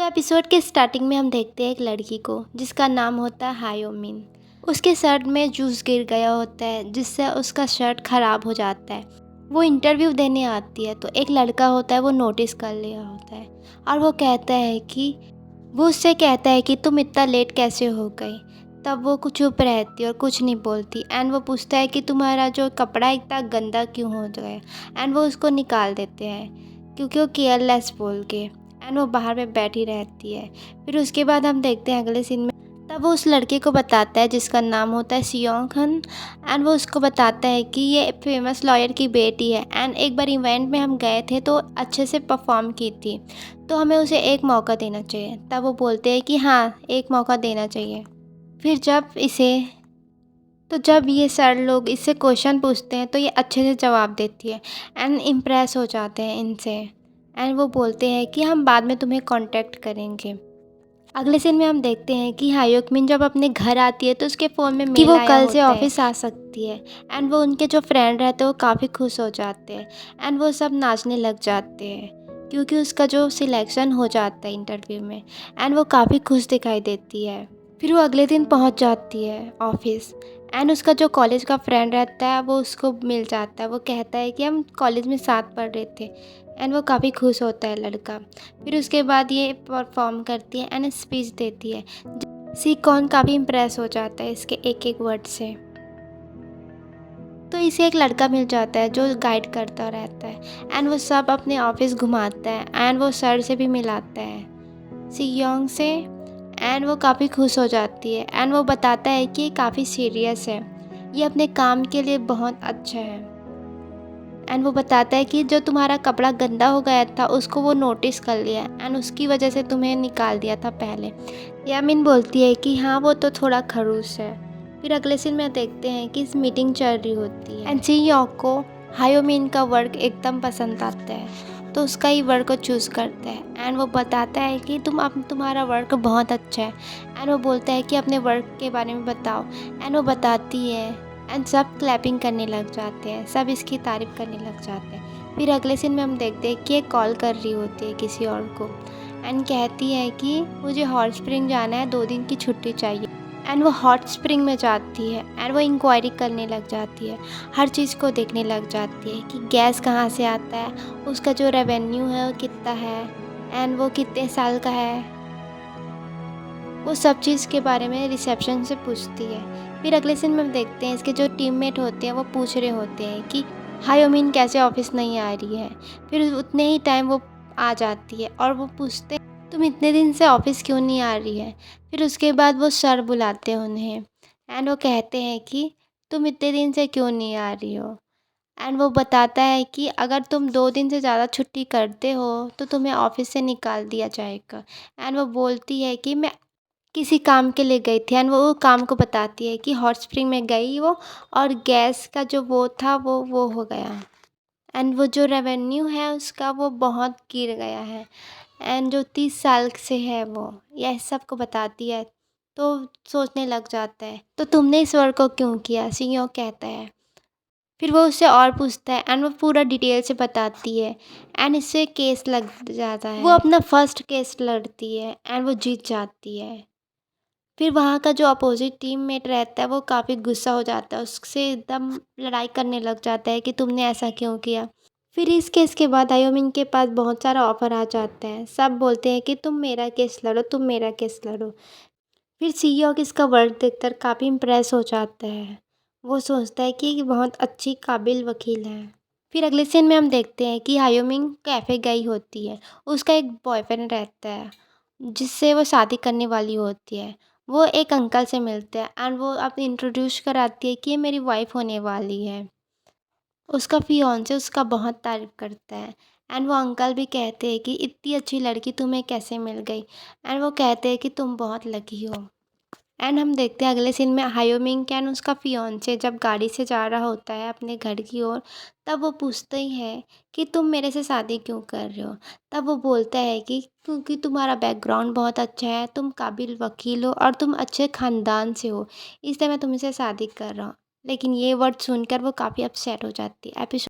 तो एपिसोड के स्टार्टिंग में हम देखते हैं एक लड़की को जिसका नाम होता है हायोमिन। उसके शर्ट में जूस गिर गया होता है जिससे उसका शर्ट ख़राब हो जाता है। वो इंटरव्यू देने आती है तो एक लड़का होता है वो नोटिस कर लिया होता है और वो उससे कहता है कि तुम इतना लेट कैसे हो गई। तब वो कुछ चुप रहती है और कुछ नहीं बोलती एंड वो पूछता है कि तुम्हारा जो कपड़ा इतना गंदा क्यों हो गया एंड वो उसको निकाल देते हैं क्योंकि वो केयरलेस बोल के एंड वो बाहर में बैठी रहती है। फिर उसके बाद हम देखते हैं अगले सीन में तब वो उस लड़के को बताता है जिसका नाम होता है सियोंग खन एंड वो उसको बताता है कि ये फेमस लॉयर की बेटी है एंड एक बार इवेंट में हम गए थे तो अच्छे से परफॉर्म की थी तो हमें उसे एक मौका देना चाहिए। तब वो बोलते हैं कि हाँ एक मौका देना चाहिए। फिर जब ये सर लोग इससे क्वेश्चन पूछते हैं तो ये अच्छे से जवाब देती है एंड इम्प्रेस हो जाते हैं इनसे एंड वो बोलते हैं कि हम बाद में तुम्हें कांटेक्ट करेंगे। अगले सीन में हम देखते हैं कि हायोकमिन जब अपने घर आती है तो उसके फ़ोन में मेल आया कल से ऑफिस आ सकती है एंड वो उनके जो फ्रेंड रहते हैं वो काफ़ी खुश हो जाते हैं एंड वो सब नाचने लग जाते हैं क्योंकि उसका जो सिलेक्शन हो जाता है इंटरव्यू में एंड वो काफ़ी खुश दिखाई देती है। फिर वो अगले दिन पहुंच जाती है ऑफिस एंड उसका जो कॉलेज का फ्रेंड रहता है वो उसको मिल जाता है। वो कहता है कि हम कॉलेज में साथ पढ़ रहे थे एंड वो काफ़ी खुश होता है लड़का। फिर उसके बाद ये परफॉर्म करती है एंड स्पीच देती है। सी कॉन काफ़ी इम्प्रेस हो जाता है इसके एक एक वर्ड से। तो इसे एक लड़का मिल जाता है जो गाइड करता रहता है एंड वो सब अपने ऑफिस घुमाता है एंड वो सर से भी मिलाता है सी योंग से एंड वो काफ़ी खुश हो जाती है एंड वो बताता है कि ये काफ़ी सीरियस है, ये अपने काम के लिए बहुत अच्छा है एंड वो बताता है कि जो तुम्हारा कपड़ा गंदा हो गया था उसको वो नोटिस कर लिया एंड उसकी वजह से तुम्हें निकाल दिया था पहले। यामिन बोलती है कि हाँ वो तो थोड़ा खड़ूस है। फिर अगले सीन में देखते हैं कि इस मीटिंग चल रही होती है एंड सी योंग को हायोमिन का वर्क एकदम पसंद आता है तो उसका ही वर्क को चूज़ करता है एंड वो बताता है कि तुम्हारा वर्क बहुत अच्छा है एंड वो बोलता है कि अपने वर्क के बारे में बताओ एंड वो बताती है एंड सब क्लैपिंग करने लग जाते हैं, सब इसकी तारीफ़ करने लग जाते हैं। फिर अगले सीन में हम देखते हैं कि एक कॉल कर रही होती है किसी और को एंड कहती है कि मुझे हॉट स्प्रिंग जाना है, 2 दिन की छुट्टी चाहिए एंड वो हॉट स्प्रिंग में जाती है एंड वो इंक्वायरी करने लग जाती है, हर चीज़ को देखने लग जाती है कि गैस कहाँ से आता है, उसका जो रेवेन्यू है वो कितना है एंड वो कितने साल का है, वो सब चीज़ के बारे में रिसेप्शन से पूछती है। फिर अगले सीन में हम देखते हैं इसके जो टीममेट होते हैं वो पूछ रहे होते हैं कि हायोमिन कैसे ऑफिस नहीं आ रही है। फिर उतने ही टाइम वो आ जाती है और वो पूछते हैं तुम इतने दिन से ऑफिस क्यों नहीं आ रही है। फिर उसके बाद वो सर बुलाते हैं उन्हें एंड वो कहते हैं कि तुम इतने दिन से क्यों नहीं आ रही हो एंड वो बताता है कि अगर तुम 2 दिन से ज़्यादा छुट्टी करते हो तो तुम्हें ऑफिस से निकाल दिया जाएगा एंड वो बोलती है कि मैं किसी काम के लिए गई थी एंड वो काम को बताती है कि हॉट स्प्रिंग में गई वो और गैस का जो वो था वो हो गया एंड वो जो रेवेन्यू है उसका वो बहुत गिर गया है एंड जो 30 साल से है वो यह सबको बताती है। तो सोचने लग जाता है तो तुमने इस वर्क को क्यों किया, सीईओ कहता है। फिर वो उससे और पूछता है एंड वो पूरा डिटेल से बताती है एंड इससे केस लग जाता है। वो अपना फर्स्ट केस लड़ती है एंड वो जीत जाती है। फिर वहाँ का जो अपोजिट टीममेट रहता है वो काफ़ी गुस्सा हो जाता है, उससे एकदम लड़ाई करने लग जाता है कि तुमने ऐसा क्यों किया। फिर इस केस के बाद आयोमिन के पास बहुत सारा ऑफर आ जाता है, सब बोलते हैं कि तुम मेरा केस लड़ो, तुम मेरा केस लड़ो। फिर सीईओ इसका वर्क देखकर काफ़ी इम्प्रेस हो जाता है, वो सोचता है कि ये बहुत अच्छी काबिल वकील है। फिर अगले सीन में हम देखते हैं कि हायोमिन कैफ़े गई होती है, उसका एक बॉयफ्रेंड रहता है जिससे वो शादी करने वाली होती है। वो एक अंकल से मिलते हैं एंड वो अपनी इंट्रोड्यूस कराती है कि ये मेरी वाइफ होने वाली है। उसका फियांसे उसका बहुत तारीफ़ करता है एंड वो अंकल भी कहते हैं कि इतनी अच्छी लड़की तुम्हें कैसे मिल गई एंड वो कहते हैं कि तुम बहुत लकी हो। एंड हम देखते हैं अगले सीन में हायोमिंग कैन उसका फियांसे जब गाड़ी से जा रहा होता है अपने घर की ओर, तब वो पूछते ही है कि तुम मेरे से शादी क्यों कर रहे हो। तब वो बोलता है कि क्योंकि तुम्हारा बैकग्राउंड बहुत अच्छा है, तुम काबिल वकील हो और तुम अच्छे ख़ानदान से हो, इसलिए मैं तुमसे शादी कर रहा हूँ। लेकिन ये वर्ड सुनकर वो काफ़ी अपसेट हो जाती है। एपिसोड